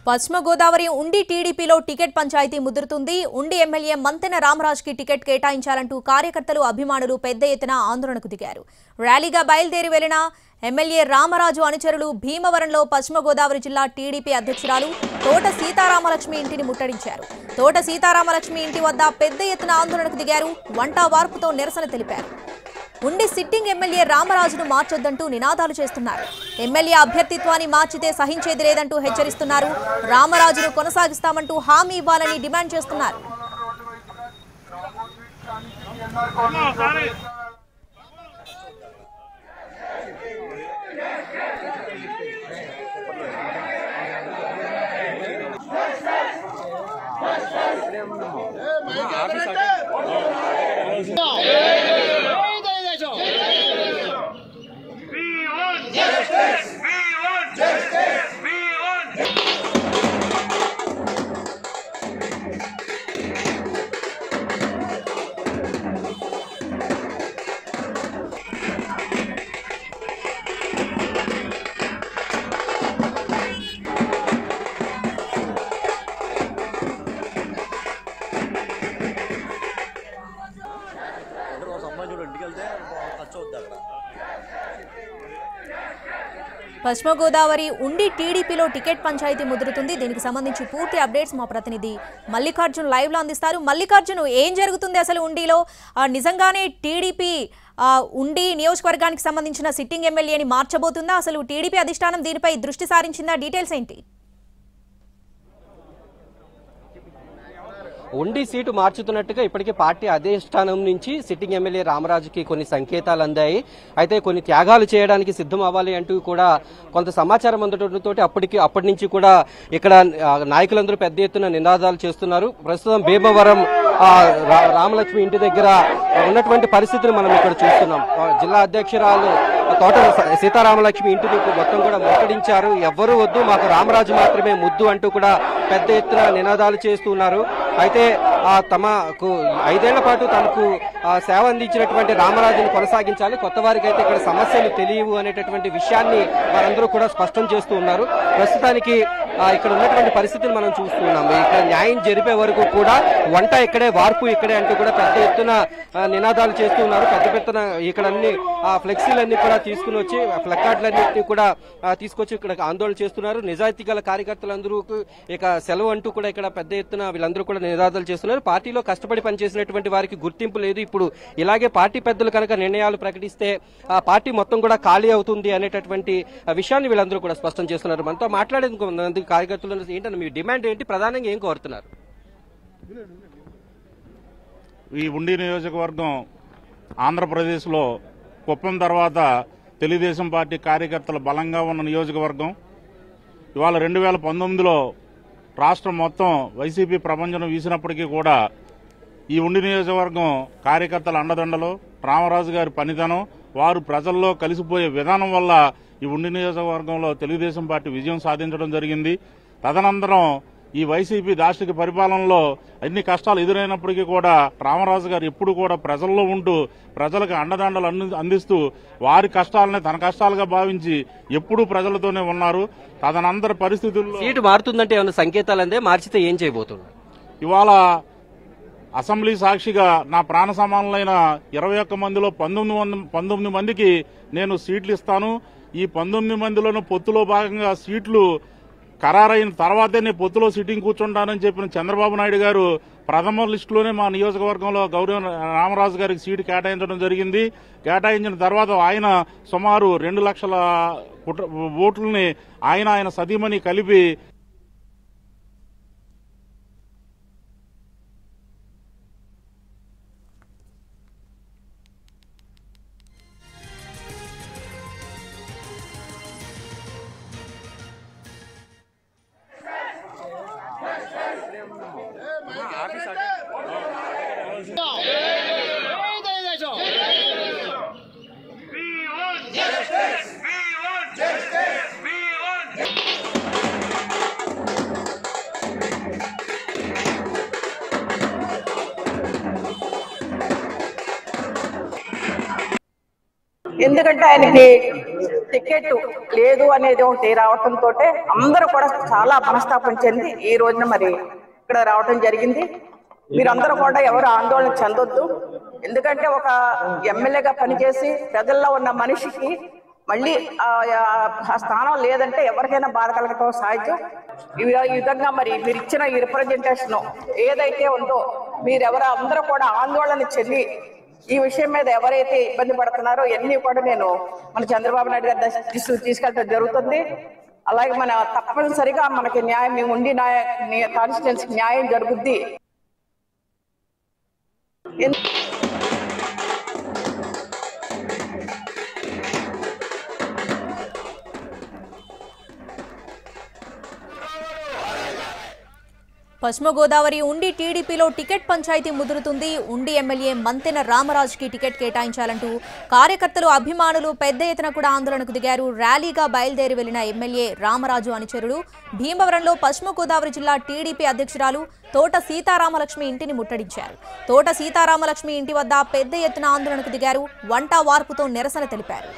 పశ్చిమ గోదావరి ఉండి టీడీపీలో టికెట్ పంచాయతీ ముదురుతుంది. ఉండి ఎమ్మెల్యే మంతెన రామరాజుకి టికెట్ కేటాయించాలంటూ కార్యకర్తలు అభిమానులు పెద్ద ఎత్తున ఆందోళనకు దిగారు. ర్యాలీగా బయలుదేరి వెళ్లిన ఎమ్మెల్యే రామరాజు అనుచరులు భీమవరంలో పశ్చిమ గోదావరి జిల్లా టీడీపీ అధ్యక్షురాలు తోట సీతారామలక్ష్మి ఇంటిని ముట్టడించారు. తోట సీతారామలక్ష్మి ఇంటి వద్ద పెద్ద ఎత్తున ఆందోళనకు దిగారు. వంట వార్పుతో నిరసన తెలిపారు. ఉండి సిట్టింగ్ ఎమ్మెల్యే రామరాజును మార్చొద్దంటూ నినాదాలు చేస్తున్నారు. ఎమ్మెల్యే అభ్యర్థిత్వాన్ని మార్చితే సహించేది లేదంటూ హెచ్చరిస్తున్నారు. రామరాజును కొనసాగిస్తామంటూ హామీ ఇవ్వాలని డిమాండ్ చేస్తున్నారు. పశ్చిమ గోదావరి ఉండి టీడీపీలో టికెట్ పంచాయతీ ముదురుతుంది. దీనికి సంబంధించి పూర్తి అప్డేట్స్ మా ప్రతినిధి మల్లికార్జున్ లైవ్ లో అందిస్తారు. మల్లికార్జున్, ఏం జరుగుతుంది అసలు ఉండిలో? నిజంగానే టీడీపీ ఉండి నియోజకవర్గానికి సంబంధించిన సిట్టింగ్ ఎమ్మెల్యేని మార్చబోతుందా? అసలు టీడీపీ అధిష్టానం దీనిపై దృష్టి సారించిందా? డీటెయిల్స్ ఏంటి? ఉండి సీటు మార్చుతున్నట్టుగా ఇప్పటికే పార్టీ అధిష్టానం నుంచి సిట్టింగ్ ఎమ్మెల్యే రామరాజుకి కొన్ని సంకేతాలు అందాయి. అయితే కొన్ని త్యాగాలు చేయడానికి సిద్ధం అవ్వాలి అంటూ కూడా కొంత సమాచారం అందడంతో అప్పటి నుంచి కూడా ఇక్కడ నాయకులందరూ పెద్ద ఎత్తున నినాదాలు చేస్తున్నారు. ప్రస్తుతం భీమవరం రామలక్ష్మి ఇంటి దగ్గర ఉన్నటువంటి పరిస్థితిని మనం ఇక్కడ చూస్తున్నాం. జిల్లా అధ్యక్షురాలు తోట సీతారామలక్ష్మి ఇంటిని మొత్తం కూడా ముట్టడించారు. ఎవ్వరూ వద్దు, మాకు రామరాజు మాత్రమే ముద్దు అంటూ కూడా పెద్ద ఎత్తున నినాదాలు చేస్తున్నారు. అయితే తమకు 5 ఏళ్ల పాటు తమకు సేవ అందించినటువంటి రామరాజును కొనసాగించాలి, కొత్త వారికి అయితే ఇక్కడ సమస్యలు తెలియవు అనేటటువంటి విషయాన్ని వారందరూ కూడా స్పష్టం చేస్తూ ఉన్నారు. ప్రస్తుతానికి ఇక్కడ ఉన్నటువంటి పరిస్థితిని మనం చూస్తున్నాం. ఇక్కడ న్యాయం జరిపే వరకు కూడా వంట ఇక్కడే, వార్పు ఇక్కడే అంటూ కూడా పెద్ద ఎత్తున నినాదాలు చేస్తున్నారు. పెద్ద ఇక్కడ అన్ని ఫ్లెక్సీలన్నీ కూడా తీసుకుని వచ్చి, ప్లకార్డులన్నింటినీ కూడా తీసుకొచ్చి ఇక్కడ ఆందోళన చేస్తున్నారు. నిజాయితీ గల కార్యకర్తలందరూ ఇక సెలవు అంటూ కూడా ఇక్కడ పెద్ద ఎత్తున వీళ్ళందరూ కూడా నినాదాలు చేస్తున్నారు. పార్టీలో కష్టపడి పనిచేసినటువంటి వారికి గుర్తింపు లేదు. ఇప్పుడు ఇలాగే పార్టీ పెద్దలు కనుక నిర్ణయాలు ప్రకటిస్తే ఆ పార్టీ మొత్తం కూడా ఖాళీ అవుతుంది అనేటటువంటి విషయాన్ని వీళ్ళందరూ కూడా స్పష్టం చేస్తున్నారు. మనతో మాట్లాడేందుకు కార్యకర్తలు ఏంటంటే మీ డిమాండ్ ఏంటి, ప్రధానంగా ఏం కోరుతున్నారు? ఈ ఉండి నియోజకవర్గం ఆంధ్రప్రదేశ్లో కుప్పం తర్వాత తెలుగుదేశం పార్టీ కార్యకర్తలు బలంగా ఉన్న నియోజకవర్గం. ఇవాళ 2019లో రాష్ట్రం మొత్తం వైసీపీ ప్రభంజనం వీసినప్పటికీ కూడా ఈ ఉండి నియోజకవర్గం కార్యకర్తల అండదండలు, రామరాజు గారి పనితనం, వారు ప్రజల్లో కలిసిపోయే విధానం వల్ల ఈ ఉండి నియోజకవర్గంలో తెలుగుదేశం పార్టీ విజయం సాధించడం జరిగింది. తదనంతరం ఈ వైసీపీ దాష్టిక పరిపాలనలో అన్ని కష్టాలు ఎదురైనప్పటికీ కూడా రామరాజు గారు ఎప్పుడు కూడా ప్రజల్లో ఉంటూ ప్రజలకు అండదండలు అందిస్తూ వారి కష్టాలని తన కష్టాలుగా భావించి ఎప్పుడూ ప్రజలతోనే ఉన్నారు. తదనంతర పరిస్థితుల్లో సీటు మారుతుందంటే ఏమైనా సంకేతాలు అందే, మార్చితే ఏం చేయబోతున్నారు? ఇవాళ అసెంబ్లీ సాక్షిగా నా ప్రాణ సమానులైన 21 మందిలో 19 మందికి నేను సీట్లు ఇస్తాను. ఈ 19 మందిలోనూ పొత్తులో భాగంగా సీట్లు ఖరారైన తర్వాతే నేను పొత్తులో సిట్టింగ్ కూర్చుంటానని చెప్పిన చంద్రబాబు నాయుడు గారు ప్రథమ లిస్టులోనే మా నియోజకవర్గంలో గౌరవ రామరాజు గారికి సీటు కేటాయించడం జరిగింది. కేటాయించిన తర్వాత ఆయన సుమారు 2 లక్షల ఓట్లని ఆయన సతీమణి కలిపి ఎందుకంటే ఆయనకి టికెట్ లేదు అనేది ఒకటి రావటంతో అందరూ కూడా చాలా మనస్తాపం చెంది ఈ రోజున మరి ఇక్కడ రావటం జరిగింది. మీరందరూ కూడా ఎవరు ఆందోళన చెందొద్దు. ఎందుకంటే ఒక ఎమ్మెల్యేగా పనిచేసి ప్రజల్లో ఉన్న మనిషికి మళ్ళీ ఆ స్థానం లేదంటే ఎవరికైనా బాధ కలగటం సహజం. ఈ విధంగా మరి మీరు ఇచ్చిన ఈ రిప్రజెంటేషన్ ఏదైతే ఉందో మీరెవరు అందరూ కూడా ఆందోళన చెంది ఈ విషయం మీద ఎవరైతే ఇబ్బంది పడుతున్నారో ఇవన్నీ కూడా నేను మన చంద్రబాబు నాయుడు గారి దృష్టికి తీసుకెళ్ళడం జరుగుతుంది. అలాగే మన తప్పనిసరిగా మనకి న్యాయం మేము ఉండి కాన్స్టిట్యున్సీకి న్యాయం జరుగుద్ది. పశ్చిమ గోదావరి ఉండి టీడీపీలో టికెట్ పంచాయతీ ముదురుతుంది. ఉండి ఎమ్మెల్యే మంతెన రామరాజుకి టికెట్ కేటాయించాలంటూ కార్యకర్తలు అభిమానులు పెద్ద ఎత్తున కూడా ఆందోళనకు దిగారు. ర్యాలీగా బయలుదేరి వెళ్లిన ఎమ్మెల్యే రామరాజు అనుచరులు భీమవరంలో పశ్చిమ గోదావరి జిల్లా టీడీపీ అధ్యక్షురాలు తోట సీతారామలక్ష్మి ఇంటిని ముట్టడించారు. తోట సీతారామలక్ష్మి ఇంటి వద్ద పెద్ద ఎత్తున ఆందోళనకు దిగారు. వంట వార్పుతో నిరసన తెలిపారు.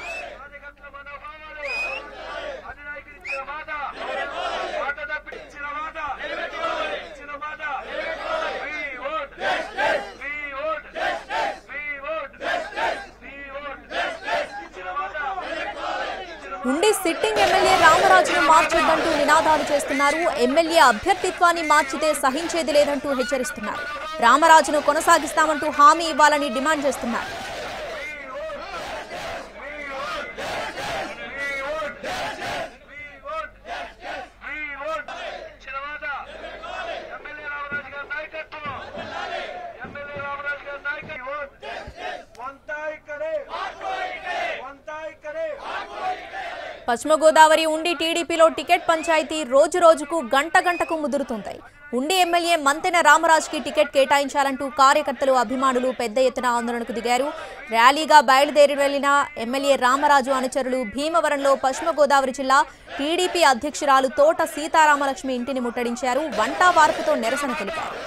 ఉండి సిట్టింగ్ ఎమ్మెల్యే రామరాజును మార్చొద్దంటూ నినాదాలు చేస్తున్నారు. ఎమ్మెల్యే అభ్యర్థిత్వాన్ని మార్చితే సహించేది లేదంటూ హెచ్చరిస్తున్నారు. రామరాజును కొనసాగిస్తామంటూ హామీ ఇవ్వాలని డిమాండ్ చేస్తున్నారు. పశ్చిమ గోదావరి ఉండి టీడీపీలో టికెట్ పంచాయతీ రోజు రోజుకు గంటకు ముదురుతుంటాయి. ఉండి ఎమ్మెల్యే మంతెన రామరాజుకి టికెట్ కేటాయించాలంటూ కార్యకర్తలు అభిమానులు పెద్ద ఎత్తున ఆందోళనకు దిగారు. ర్యాలీగా బయలుదేరి వెళ్లిన ఎమ్మెల్యే రామరాజు అనుచరులు భీమవరంలో పశ్చిమ గోదావరి జిల్లా టీడీపీ అధ్యక్షురాలు తోట సీతారామలక్ష్మి ఇంటిని ముట్టడించారు. వంట వార్పుతో నిరసన తెలిపారు.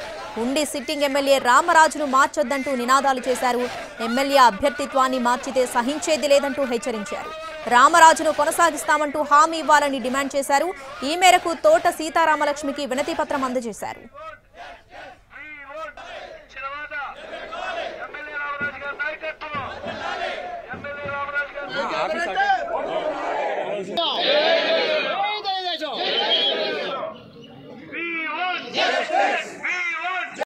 ఉండి సిట్టింగ్ ఎమ్మెల్యే రామరాజును మార్చొద్దంటూ నినాదాలు చేశారు. ఎమ్మెల్యే అభ్యర్థిత్వాన్ని మార్చితే సహించేది లేదంటూ హెచ్చరించారు. రామరాజును కొనసాగిస్తామంటూ హామీ ఇవ్వాలని డిమాండ్ చేశారు. ఈ మేరకు తోట సీతారామలక్ష్మికి వినతి పత్రం అందజేశారు. Justice!